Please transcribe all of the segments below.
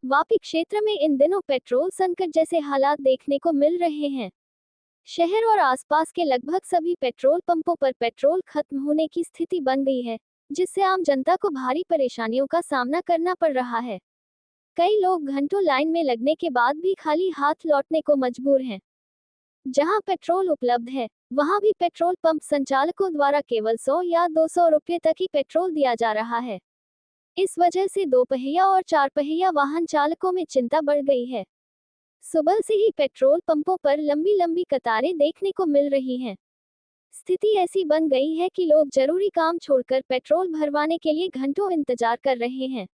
वापी क्षेत्र में इन दिनों पेट्रोल संकट जैसे हालात देखने को मिल रहे हैं। शहर और आसपास के लगभग सभी पेट्रोल पंपों पर पेट्रोल खत्म होने की स्थिति बन गई है, जिससे आम जनता को भारी परेशानियों का सामना करना पड़ रहा है। कई लोग घंटों लाइन में लगने के बाद भी खाली हाथ लौटने को मजबूर हैं। जहां पेट्रोल उपलब्ध है, वहां भी पेट्रोल पंप संचालकों द्वारा केवल 100 या 200 रुपये तक ही पेट्रोल दिया जा रहा है। इस वजह से दोपहिया और चारपहिया वाहन चालकों में चिंता बढ़ गई है। सुबह से ही पेट्रोल पंपों पर लंबी लंबी कतारें देखने को मिल रही हैं। स्थिति ऐसी बन गई है कि लोग जरूरी काम छोड़कर पेट्रोल भरवाने के लिए घंटों इंतजार कर रहे हैं।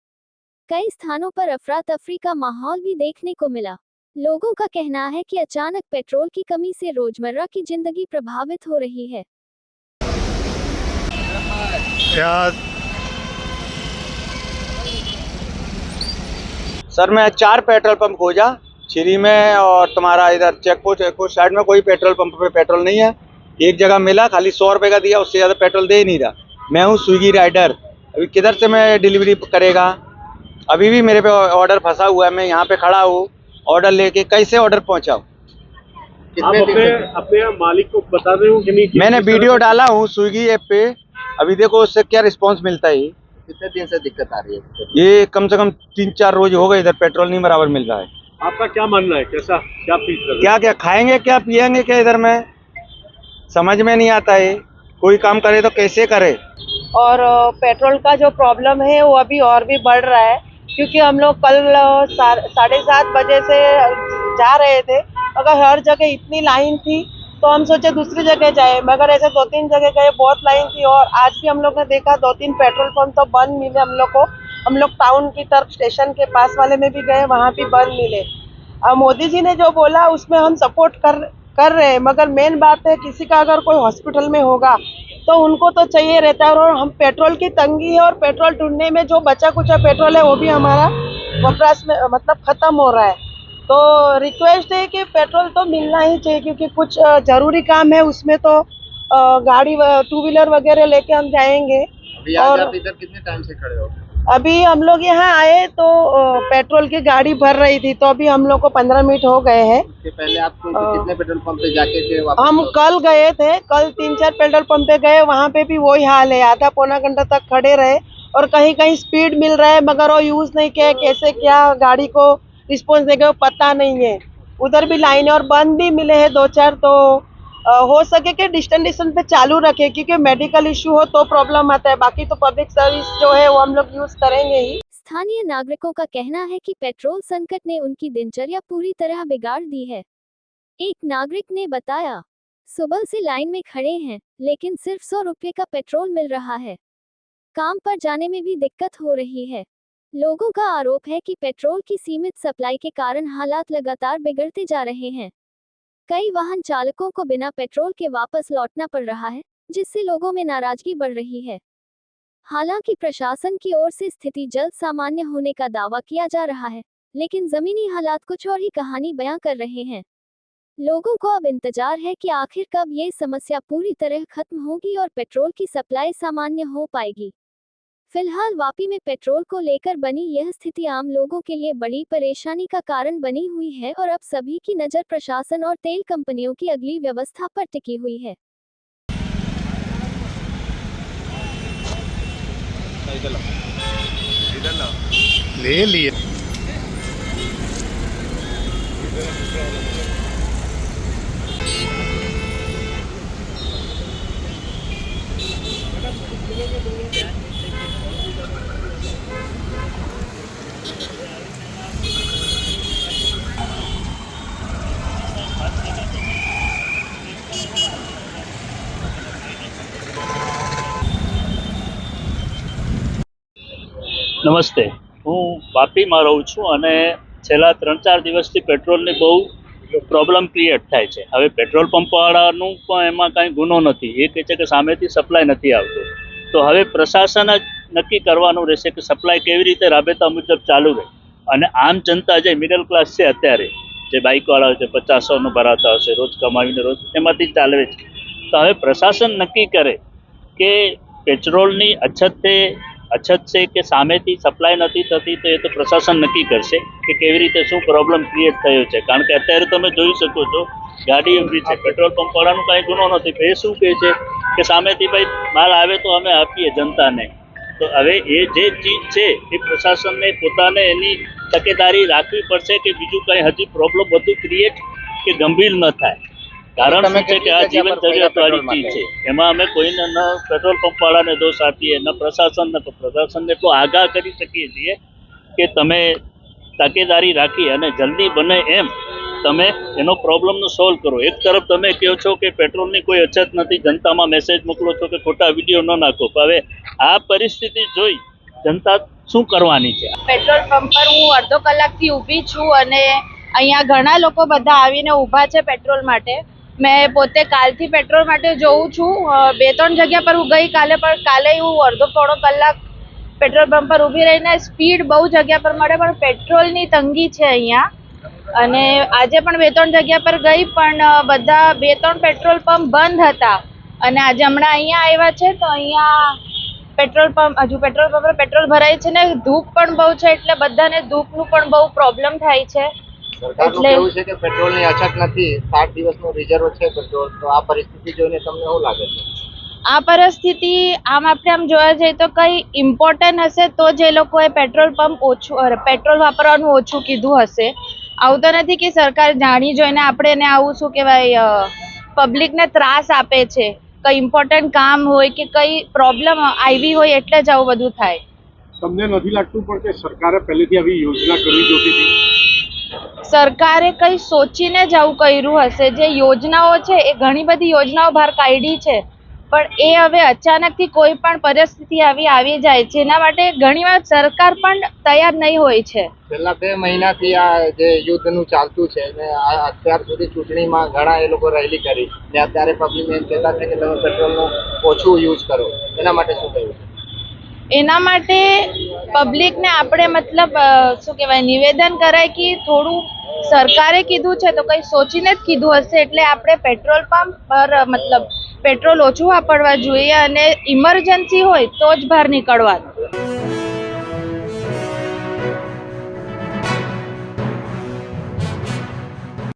कई स्थानों पर अफरा तफरी का माहौल भी देखने को मिला। लोगों का कहना है कि अचानक पेट्रोल की कमी से रोजमर्रा की जिंदगी प्रभावित हो रही है। सर मैं 4 पेट्रोल पंप खोजा छिरी में और तुम्हारा इधर चेकपोस्ट साइड में कोई पेट्रोल पंप पे पेट्रोल नहीं है। एक जगह मिला, खाली 100 रुपये का दिया, उससे ज़्यादा पेट्रोल दे ही नहीं रहा। मैं हूँ स्विगी राइडर, अभी किधर से मैं डिलीवरी करेगा। अभी भी मेरे पे ऑर्डर फंसा हुआ है, मैं यहाँ पे खड़ा हूँ ऑर्डर लेके, कैसे ऑर्डर पहुँचाऊँ। आप अपने मालिक को बता रहे हो कि नहीं? मैंने वीडियो डाला हूँ स्विगी ऐप पे, अभी देखो उससे क्या रिस्पॉन्स मिलता है। कितने दिन से दिक्कत आ रही है? ये कम से कम 3-4 रोज हो गए, इधर पेट्रोल नहीं बराबर मिल रहा है। आपका क्या मानना है, कैसा क्या फील कर रहे हैं? क्या क्या खाएंगे, क्या पिएंगे, क्या इधर में समझ में नहीं आता है। कोई काम करे तो कैसे करे। और पेट्रोल का जो प्रॉब्लम है वो अभी और भी बढ़ रहा है, क्योंकि हम लोग कल 7:30 बजे से जा रहे थे। अगर हर जगह इतनी लाइन थी तो हम सोचे दूसरी जगह जाए, मगर ऐसे 2-3 जगह गए, बहुत लाइन थी। और आज भी हम लोग ने देखा 2-3 पेट्रोल पंप तो बंद मिले हम लोग को। हम लोग टाउन की तरफ स्टेशन के पास वाले में भी गए, वहाँ भी बंद मिले। मोदी जी ने जो बोला उसमें हम सपोर्ट कर रहे हैं, मगर मेन बात है किसी का अगर कोई हॉस्पिटल में होगा तो उनको तो चाहिए रहता है। और हम पेट्रोल की तंगी है, और पेट्रोल ढूंढने में जो बचा कुचा पेट्रोल है वो भी हमारा वपराश में मतलब खत्म हो रहा है। तो रिक्वेस्ट है कि पेट्रोल तो मिलना ही चाहिए, क्योंकि कुछ जरूरी काम है उसमें तो गाड़ी 2 व्हीलर वगैरह लेके हम जाएंगे। अभी आज आप इधर कितने टाइम से खड़े हो? अभी हम लोग यहाँ आए तो पेट्रोल की गाड़ी भर रही थी, तो अभी हम लोग को 15 मिनट हो गए हैं। इसके पहले आप कितने पेट्रोल पंप पे जाके थे? हम कल गए थे, कल 3-4 पेट्रोल पंप पे गए, वहाँ पे भी वही हाल है। आधा पौना घंटा तक खड़े रहे, और कहीं कहीं स्पीड मिल रहा है मगर वो यूज नहीं किया, कैसे क्या गाड़ी को रिस्पॉन्स देगा वो पता नहीं है। उधर भी लाइन और बंद भी मिले हैं 2-4। तो हो सके कि डिस्टेंस पे चालू रखे, क्योंकि मेडिकल इशू हो तो प्रॉब्लम आता है। बाकी तो पब्लिक सर्विस जो है वो हम लोग यूज करेंगे ही। स्थानीय नागरिकों का कहना है कि पेट्रोल संकट ने उनकी दिनचर्या पूरी तरह बिगाड़ दी है। एक नागरिक ने बताया, सुबह से लाइन में खड़े हैं, लेकिन सिर्फ 100 रुपये का पेट्रोल मिल रहा है। काम पर जाने में भी दिक्कत हो रही है। लोगों का आरोप है कि पेट्रोल की सीमित सप्लाई के कारण हालात लगातार बिगड़ते जा रहे हैं। कई वाहन चालकों को बिना पेट्रोल के वापस लौटना पड़ रहा है, जिससे लोगों में नाराजगी बढ़ रही है। हालांकि प्रशासन की ओर से स्थिति जल्द सामान्य होने का दावा किया जा रहा है, लेकिन जमीनी हालात कुछ और ही कहानी बयां कर रहे हैं। लोगों को अब इंतजार है कि आखिर कब ये समस्या पूरी तरह खत्म होगी और पेट्रोल की सप्लाई सामान्य हो पाएगी। फिलहाल वापी में पेट्रोल को लेकर बनी यह स्थिति आम लोगों के लिए बड़ी परेशानी का कारण बनी हुई है, और अब सभी की नज़र प्रशासन और तेल कंपनियों की अगली व्यवस्था पर टिकी हुई है। ले लिए નમસ્તે, હું વાપીમાં રહું છું અને છેલ્લા 3-4 દિવસથી પેટ્રોલની બહુ પ્રોબ્લેમ ક્રિએટ થાય છે. હવે પેટ્રોલ પંપવાળાનું પણ એમાં કાંઈ ગુનો નથી. એ કહે છે કે સામેથી સપ્લાય નથી આવતો. તો હવે પ્રશાસન જ નક્કી કરવાનું રહેશે કે સપ્લાય કેવી રીતે રાબેતા મુજબ ચાલુ રહે. અને આમ જનતા જે મિડલ ક્લાસ છે અત્યારે, જે બાઇકવાળા છે 50-100નું ભરાતા હશે, રોજ કમાવીને રોજ એમાંથી ચાલે છે. તો હવે પ્રશાસન નક્કી કરે કે પેટ્રોલની અછતે અછત છે કે સામેથી સપ્લાય નથી થતી, તો એ તો પ્રશાસન નક્કી કરશે કે કેવી રીતે શું પ્રોબ્લેમ ક્રિએટ થયો છે. કારણ કે અત્યારે તમે જોઈ શકો છો ગાડી ઊભી છે, પેટ્રોલ પંપ વાળાનું કાંઈ ગુનો નથી, એ શું કહે છે કે સામેથી ભાઈ માલ આવે તો અમે આપીએ જનતાને. તો હવે એ જે ચીજ છે એ પ્રશાસનને પોતાને એની તકેદારી રાખવી પડશે કે બીજું કંઈ હજી પ્રોબ્લેમ વધુ ક્રિએટ કે ગંભીર ન થાય. કારણ શું છે કે આ જીવન જરૂરિયાતવાળી ચીજ છે, એમાં અમે કોઈને ન પેટ્રોલ પંપ વાળાને દોષ આપીએ ન પ્રશાસનને. તો પ્રશાસનને એટલું આગાહ કરી શકીએ છીએ કે તમે તકેદારી રાખી અને જલ્દી બને એમ તમે એનો પ્રોબ્લેમનો સોલ્વ કરો. એક તરફ તમે કહો છો કે પેટ્રોલની કોઈ અછત નથી, જનતામાં મેસેજ મોકલો છો કે ખોટા વિડીયો ન નાખો. હવે આ પરિસ્થિતિ જોઈ જનતા શું કરવાની છે? પેટ્રોલ પંપ પર હું અડધો કલાકથી ઊભી છું અને અહીંયા ઘણા લોકો બધા આવીને ઊભા છે પેટ્રોલ માટે. મેં પોતે કાલથી પેટ્રોલ માટે જોઉં છું. 2-3 જગ્યા પર હું ગઈ કાલે, પણ કાલે હું અડધો-પોણો કલાક પેટ્રોલ પંપ પર ઊભી રહીને સ્પીડ બહુ જગ્યા પર મળે પણ પેટ્રોલની તંગી છે અહીંયા. અને આજે પણ 2-3 જગ્યા પર ગઈ પણ બધા 2-3 પેટ્રોલ પંપ બંધ હતા. અને આજે હમણાં અહીંયા આવ્યા છે તો અહીંયા પેટ્રોલ પંપ પર પેટ્રોલ ભરાય છે ને ધૂપ પણ બહુ છે, એટલે બધાને ધૂપનું પણ બહુ પ્રોબ્લેમ થાય છે. સરકારનું કહેવું છે કે પેટ્રોલની અછત નથી, 60 દિવસનો રિઝર્વ છે પેટ્રોલ. તો આ પરિસ્થિતિ જોઈને તમને શું લાગે છે? આ પરિસ્થિતિ આપણે આમ જોવા જઈએ તો કંઈ ઇમ્પોર્ટન્ટ હશે તો જ એ લોકોએ પેટ્રોલ વાપરવાનું ઓછું કીધું હશે. આવું તો નથી કે સરકાર જાણી જોઈને આપણે એને આવું શું કહેવાય પબ્લિકને ત્રાસ આપે છે. કંઈ ઇમ્પોર્ટન્ટ કામ હોય કે કંઈ પ્રોબ્લેમ આવી હોય એટલે જ આવું બધું થાય. તમને નથી લાગતું પણ કે સરકારે પહેલેથી આવી યોજના કરવી જોઈતી હતી? સરકારે કંઈ સોચીને જ આવું કર્યું હશે. જે યોજનાઓ છે એ ઘણી બધી યોજનાઓ બહાર કાઢી છે પણ એ હવે અચાનકથી કોઈ પણ પરિસ્થિતિ આવી જાય છે, એના માટે ઘણીવાર સરકાર પણ તૈયાર નહીં હોય છે. છેલ્લા 2 મહિનાથી આ જે યુદ્ધનું ચાલતું છે ને અત્યાર સુધી ચૂંટણીમાં ઘણા એ લોકો રેલી કરી ને અત્યારે પબ્લિક એમ કહેતા છે કે તમે પેટ્રોલનું ઓછું યુઝ કરો. એના માટે શું કહ્યું? એના માટે પબ્લિકને આપણે શું કહેવાય નિવેદન કરાય કે થોડું સરકારે કીધું છે તો કંઈ સોચીને જ કીધું હશે. એટલે આપણે પેટ્રોલ પંપ પર પેટ્રોલ ઓછું વાપરવા જોઈએ અને ઇમરજન્સી હોય તો જ બહાર નીકળવાનું.